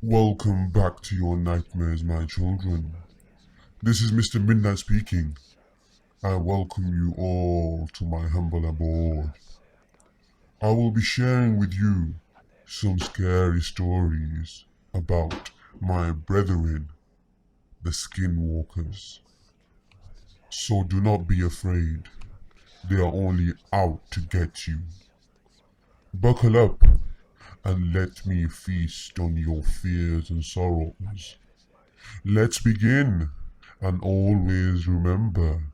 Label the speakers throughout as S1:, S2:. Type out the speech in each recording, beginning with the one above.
S1: Welcome back to your nightmares, my children. This is Mr. Midnight speaking. I welcome you all to my humble abode. I will be sharing with you some scary stories about my brethren, the Skinwalkers. So do not be afraid. They are only out to get you. Buckle up and let me feast on your fears and sorrows. Let's begin, and always remember,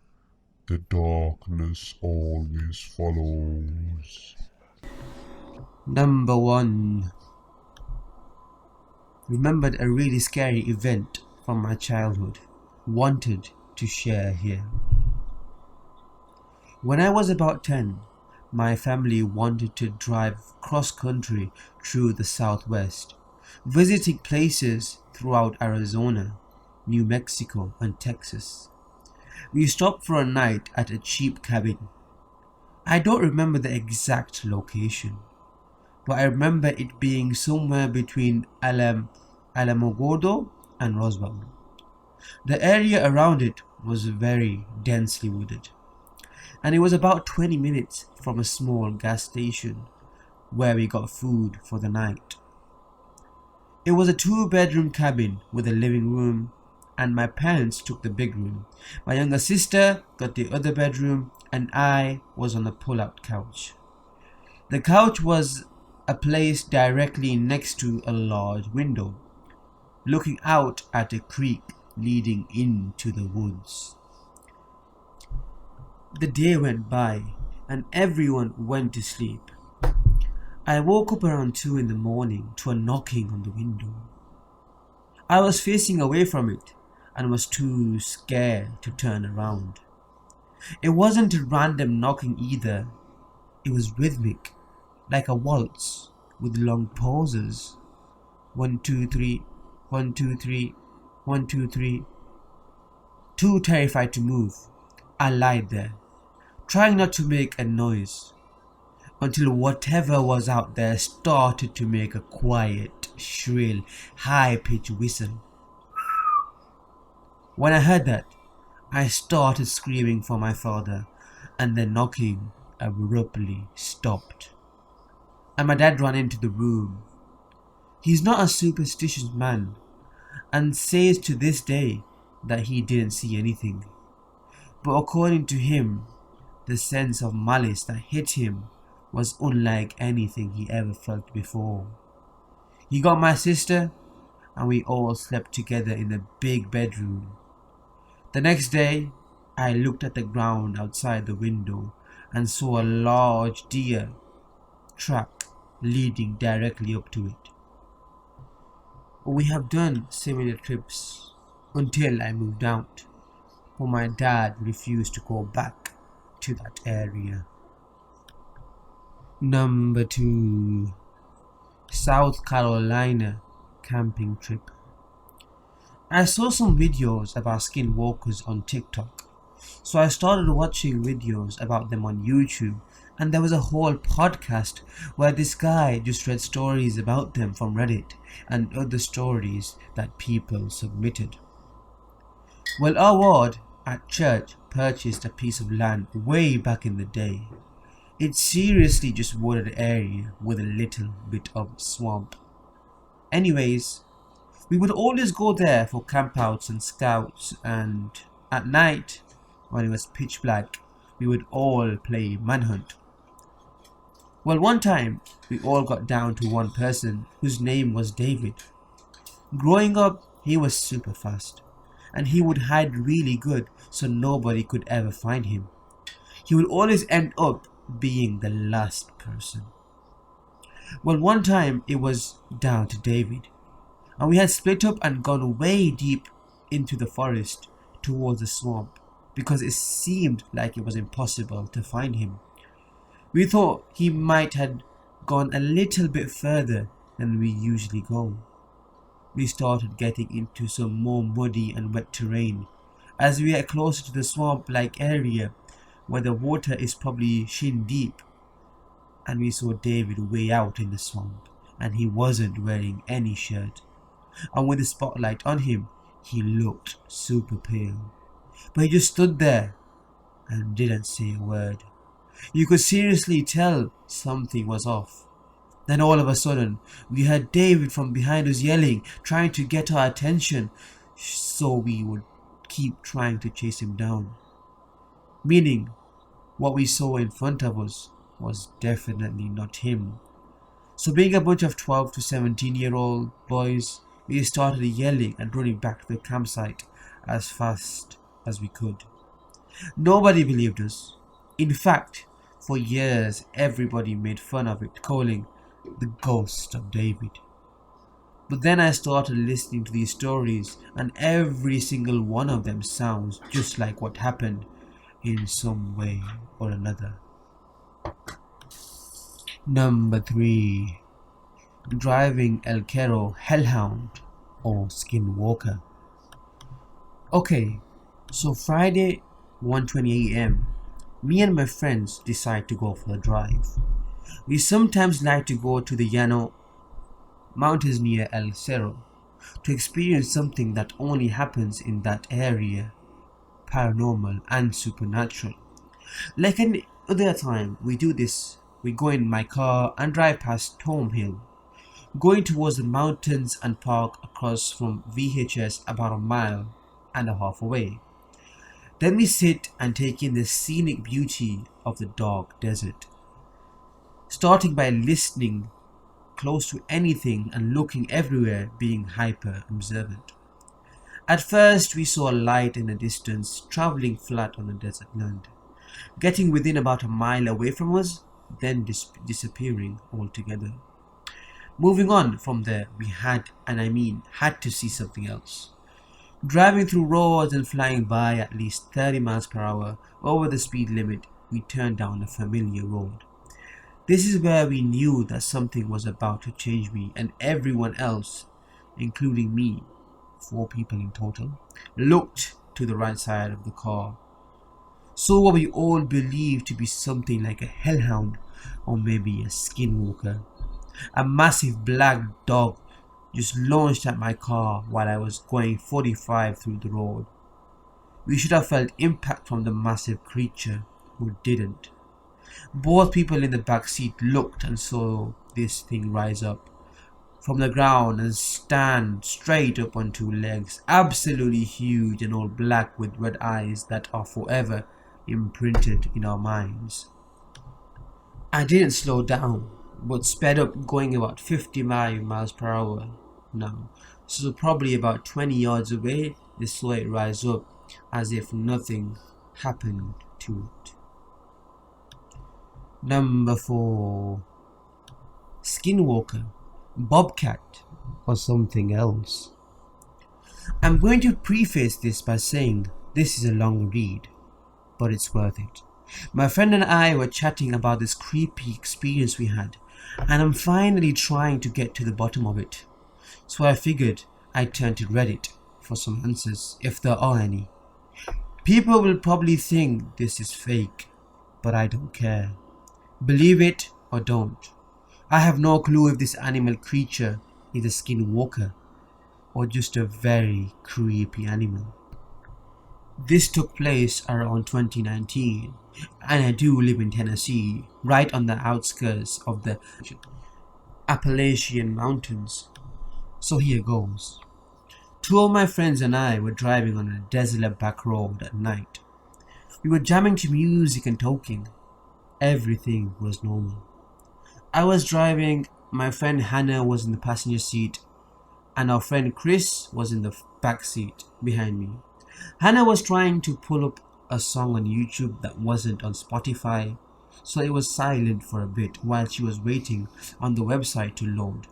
S1: the darkness always follows.
S2: Number 1. Remembered a really scary event from my childhood. Wanted to share here. When I was about 10, my family wanted to drive cross country through the southwest, visiting places throughout Arizona, New Mexico, and Texas. We stopped for a night at a cheap cabin. I don't remember the exact location, but I remember it being somewhere between Alamogordo and Roswell. The area around it was very densely wooded, and it was about 20 minutes from a small gas station where we got food for the night. It was a 2-bedroom cabin with a living room, and my parents took the big room. My younger sister got the other bedroom, and I was on a pull-out couch. The couch was placed directly next to a large window, looking out at a creek leading into the woods. The day went by, and everyone went to sleep. I woke up around 2 in the morning to a knocking on the window. I was facing away from it and was too scared to turn around. It wasn't a random knocking either. It was rhythmic, like a waltz with long pauses. 1, 2, 3, 1, 2, 3, 1, 2, 3. Too terrified to move, I lied there, trying not to make a noise, until whatever was out there started to make a quiet, shrill, high-pitched whistle. When I heard that, I started screaming for my father, and the knocking abruptly stopped, and my dad ran into the room. He's not a superstitious man, and says to this day that he didn't see anything. But according to him, the sense of malice that hit him was unlike anything he ever felt before. He got my sister, and we all slept together in the big bedroom. The next day, I looked at the ground outside the window and saw a large deer track leading directly up to it. We have done similar trips until I moved out, but my dad refused to go back to that area. Number 2. South Carolina camping trip. I saw some videos about skinwalkers on TikTok, so I started watching videos about them on YouTube, and there was a whole podcast where this guy just read stories about them from Reddit and other stories that people submitted. Well, our ward at church purchased a piece of land way back in the day. It's seriously just wooded area with a little bit of swamp. Anyways, we would always go there for campouts and scouts, and at night, when it was pitch black, we would all play manhunt. Well, one time, we all got down to one person whose name was David. Growing up, he was super fast, and he would hide really good so nobody could ever find him. He would always end up being the last person. Well, one time it was down to David, and we had split up and gone way deep into the forest towards the swamp because it seemed like it was impossible to find him. We thought he might have gone a little bit further than we usually go. We started getting into some more muddy and wet terrain as we get closer to the swamp-like area where the water is probably shin deep, and we saw David way out in the swamp, and he wasn't wearing any shirt. and with the spotlight on him, he looked super pale. But he just stood there and didn't say a word. You could seriously tell something was off. Then all of a sudden, we heard David from behind us yelling, trying to get our attention, so we would keep trying to chase him down. Meaning, what we saw in front of us was definitely not him. So being a bunch of 12 to 17-year-old boys, we started yelling and running back to the campsite as fast as we could. Nobody believed us. In fact, for years everybody made fun of it, calling the ghost of David. But then I started listening to these stories, and every single one of them sounds just like what happened in some way or another. Number 3. Driving El Quero Hellhound or Skinwalker. Okay, so Friday 1:20 AM, me and my friends decide to go for a drive. We sometimes like to go to the Llano mountains near El Cerro to experience something that only happens in that area, paranormal and supernatural. Like any other time we do this, we go in my car and drive past Tom Hill, going towards the mountains and park across from VHS about 1.5 miles away. Then we sit and take in the scenic beauty of the dark desert, starting by listening close to anything and looking everywhere, being hyper observant. At first we saw a light in the distance traveling flat on the desert land, getting within about 1 mile away from us, then disappearing altogether. Moving on from there, we had to see something else. Driving through roads and flying by at least 30 miles per hour over the speed limit, we turned down a familiar road. This is where we knew that something was about to change me and everyone else, including me, 4 people in total, looked to the right side of the car. Saw what we all believed to be something like a hellhound or maybe a skinwalker. A massive black dog just launched at my car while I was going 45 through the road. We should have felt impact from the massive creature, who didn't. Both people in the back seat looked and saw this thing rise up from the ground and stand straight up on 2 legs, absolutely huge and all black with red eyes that are forever imprinted in our minds. I didn't slow down, but sped up, going about 55 miles per hour now. So probably about 20 yards away, they saw it rise up as if nothing happened to it. Number 4. Skinwalker, bobcat, or something else. I'm going to preface this by saying this is a long read, but it's worth it. My friend and I were chatting about this creepy experience we had, and I'm finally trying to get to the bottom of it. So I figured I'd turn to Reddit for some answers, if there are any. People will probably think this is fake, but I don't care. Believe it or don't. I have no clue if this animal creature is a skinwalker or just a very creepy animal. This took place around 2019, and I do live in Tennessee, right on the outskirts of the Appalachian Mountains. So here goes. 2 of my friends and I were driving on a desolate back road at night. We were jamming to music and talking. Everything was normal. I was driving, my friend Hannah was in the passenger seat, and our friend Chris was in the back seat behind me. Hannah was trying to pull up a song on YouTube that wasn't on Spotify, so it was silent for a bit while she was waiting on the website to load.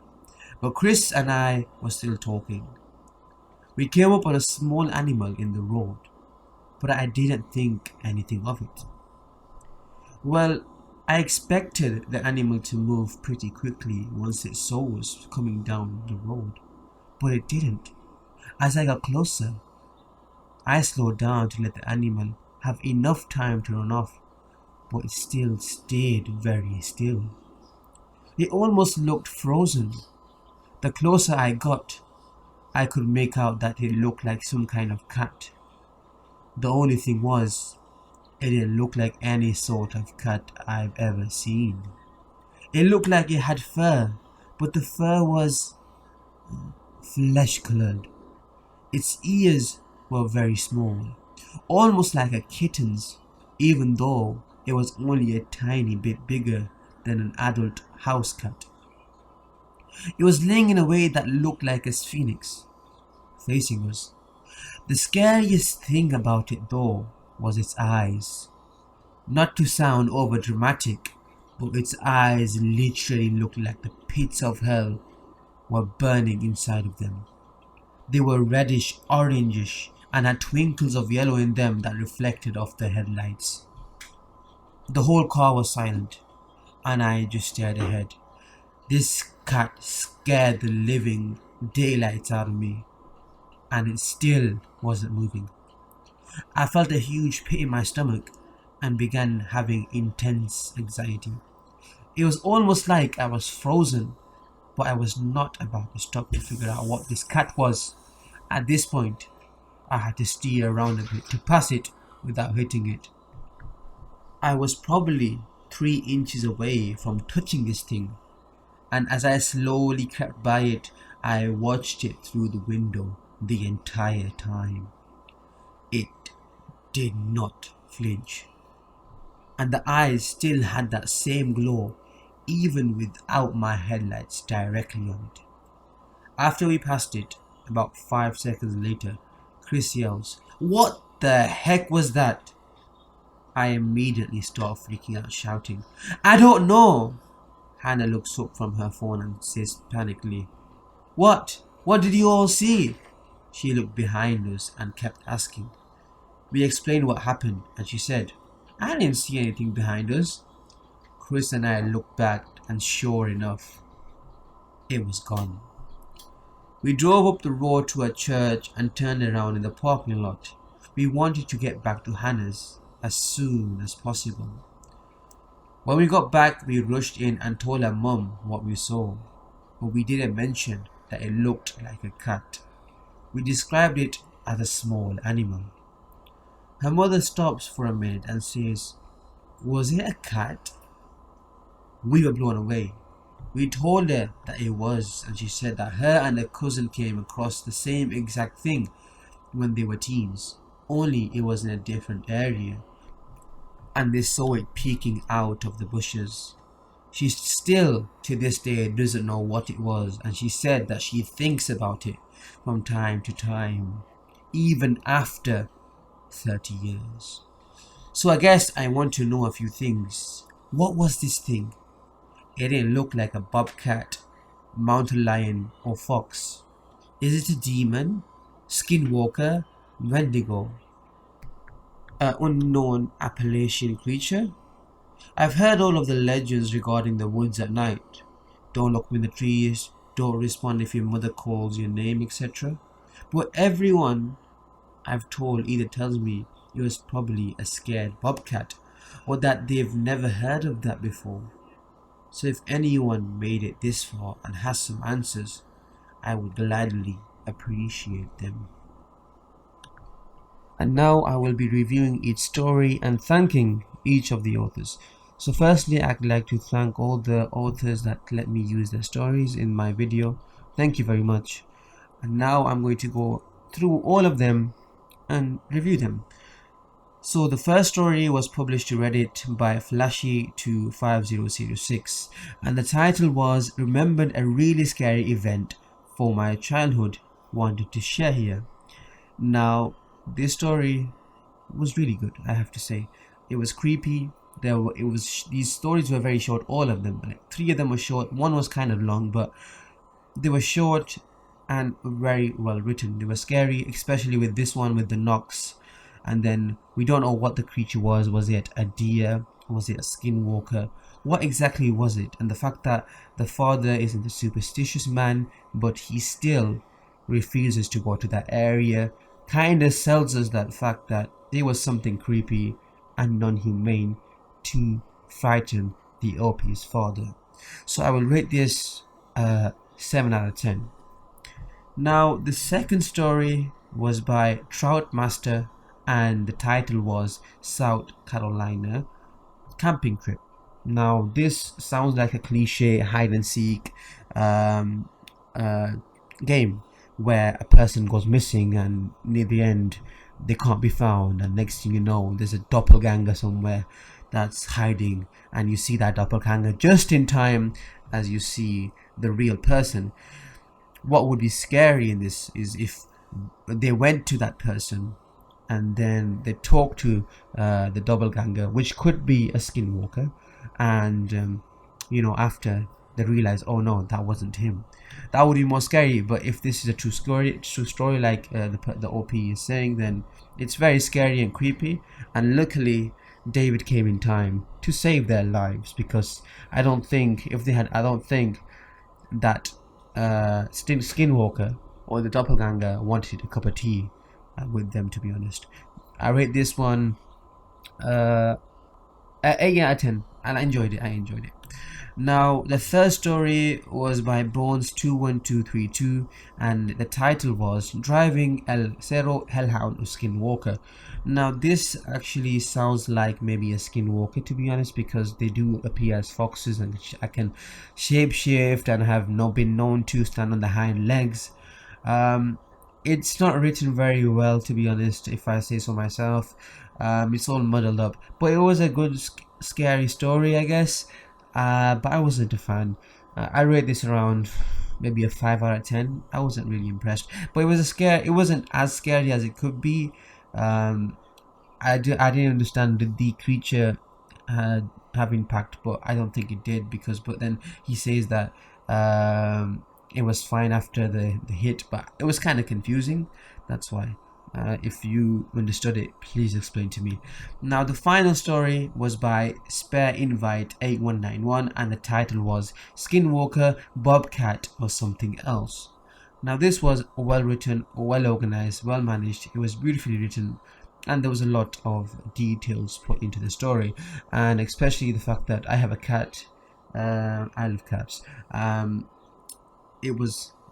S2: But Chris and I were still talking. We came up on a small animal in the road, but I didn't think anything of it. Well, I expected the animal to move pretty quickly once it saw us coming down the road, but it didn't. As I got closer, I slowed down to let the animal have enough time to run off, but it still stayed very still. It almost looked frozen. The closer I got, I could make out that it looked like some kind of cat. The only thing was, it didn't look like any sort of cat I've ever seen. It looked like it had fur, but the fur was flesh colored. Its ears were very small, almost like a kitten's, even though it was only a tiny bit bigger than an adult house cat. It was laying in a way that looked like a phoenix, facing us. The scariest thing about it though was its eyes. Not to sound over dramatic, but its eyes literally looked like the pits of hell were burning inside of them. They were reddish, orangish, and had twinkles of yellow in them that reflected off the headlights. The whole car was silent, and I just stared ahead. This cat scared the living daylights out of me, and it still wasn't moving. I felt a huge pit in my stomach and began having intense anxiety. It was almost like I was frozen, but I was not about to stop to figure out what this cat was. At this point, I had to steer around a bit to pass it without hitting it. I was probably 3 inches away from touching this thing, and as I slowly crept by it, I watched it through the window the entire time. It did not flinch, and the eyes still had that same glow even without my headlights directly on it. After we passed it, about 5 seconds later, Chris yells, "What the heck was that?" I immediately start freaking out, shouting, "I don't know!" Hannah looks up from her phone and says panically, "What? What did you all see?" She looked behind us and kept asking. We explained what happened, and she said, "I didn't see anything behind us." Chris and I looked back, and sure enough, it was gone. We drove up the road to a church and turned around in the parking lot. We wanted to get back to Hannah's as soon as possible. When we got back, we rushed in and told her mum what we saw, but we didn't mention that it looked like a cat. We described it as a small animal. Her mother stops for a minute and says, "Was it a cat?" We were blown away. We told her that it was, and she said that her and her cousin came across the same exact thing when they were teens, only it was in a different area, and they saw it peeking out of the bushes. She still, to this day, doesn't know what it was, and she said that she thinks about it from time to time, even after 30 years. So I guess I want to know a few things. What was this thing? It didn't look like a bobcat, mountain lion, or fox. Is it a demon, skinwalker, wendigo, an unknown Appalachian creature? I've heard all of the legends regarding the woods at night. Don't look in the trees, don't respond if your mother calls your name, etc. But everyone I've told either tells me it was probably a scared bobcat, or that they've never heard of that before. So if anyone made it this far and has some answers, I would gladly appreciate them. And now I will be reviewing each story and thanking each of the authors. So firstly, I'd like to thank all the authors that let me use their stories in my video. Thank you very much. And now I'm going to go through all of them and review them. So the first story was published to Reddit by Flashy25006, and the title was "Remembered a really scary event for my childhood, wanted to share here." Now this story was really good, I have to say. It was creepy. These stories were very short, all of them. Like 3 of them were short, 1 was kind of long, but they were short and very well written. They were scary, especially with this one with the knocks. And then we don't know what the creature was. Was it a deer? Was it a skinwalker? What exactly was it? And the fact that the father isn't a superstitious man, but he still refuses to go to that area, kind of sells us that fact that there was something creepy and non-humane to frighten the OP's father. So I will rate this 7 out of 10. Now, the second story was by Troutmaster, and the title was South Carolina Camping Trip. Now, this sounds like a cliche hide and seek um, uh, game where a person goes missing and near the end they can't be found, and next thing you know, there's a doppelganger somewhere that's hiding, and you see that doppelganger just in time as you see the real person. What would be scary in this is if they went to that person and then they talked to the doppelganger, which could be a skinwalker, and after they realize, oh no, that wasn't him. That would be more scary. But if this is a true story like the OP is saying, then it's very scary and creepy. And luckily, David came in time to save their lives, because I don't think that Skinwalker or the doppelganger wanted a cup of tea with them, to be honest. I rate this one 8 out of 10, and I enjoyed it. Now, the third story was by Bones21232, and the title was Driving El Cerro Hellhound Skinwalker. Now, this actually sounds like maybe a skinwalker, to be honest, because they do appear as foxes and I can shapeshift and have not been known to stand on the hind legs. It's not written very well, to be honest, if I say so myself. It's all muddled up, but it was a good scary story, I guess. But I wasn't a fan. I rate this around maybe a 5 out of 10. I wasn't really impressed, but it was a scare. It wasn't as scary as it could be. I didn't understand did the creature have impact, but I don't think it did, but then he says that it was fine after the hit, but it was kind of confusing. That's why. If you understood it, please explain to me. Now, the final story was by Spare Invite 8191, and the title was Skinwalker, Bobcat, or Something Else. Now, this was well written, well organized, well managed. It was beautifully written, and there was a lot of details put into the story, and especially the fact that I have a cat. I love cats.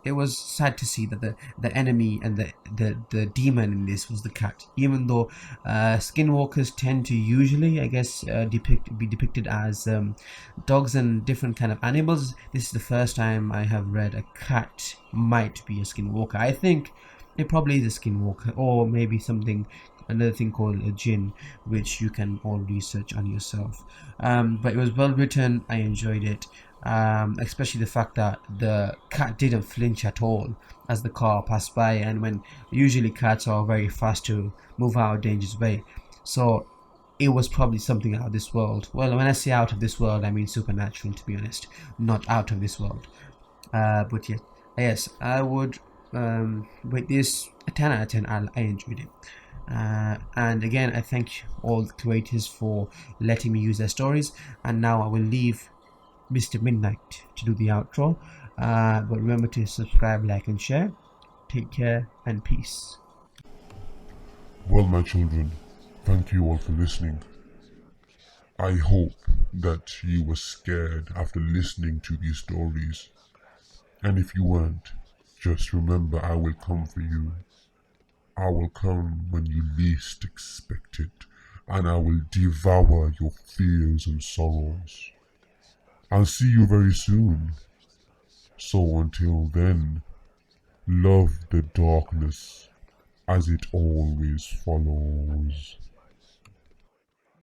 S2: It was sad to see that the enemy and the demon in this was the cat, even though skinwalkers tend to usually, I guess, be depicted as dogs and different kind of animals. This is the first time I have read a cat might be a skinwalker. I think it probably is a skinwalker, or maybe another thing called a jinn, which you can all research on yourself. But it was well written. I enjoyed it. Especially the fact that the cat didn't flinch at all as the car passed by, and when usually cats are very fast to move out of danger's way, so it was probably something out of this world. Well, when I say out of this world, I mean supernatural, to be honest, not out of this world. But yes, I would rate this a 10 out of 10. I enjoyed it. And again, I thank all the creators for letting me use their stories, and now I will leave Mr. Midnight to do the outro. But remember to subscribe, like, and share. Take care and peace.
S1: Well, my children, thank you all for listening. I hope that you were scared after listening to these stories. And if you weren't, just remember I will come for you. I will come when you least expect it, and I will devour your fears and sorrows. I'll see you very soon. So until then, love the darkness as it always follows.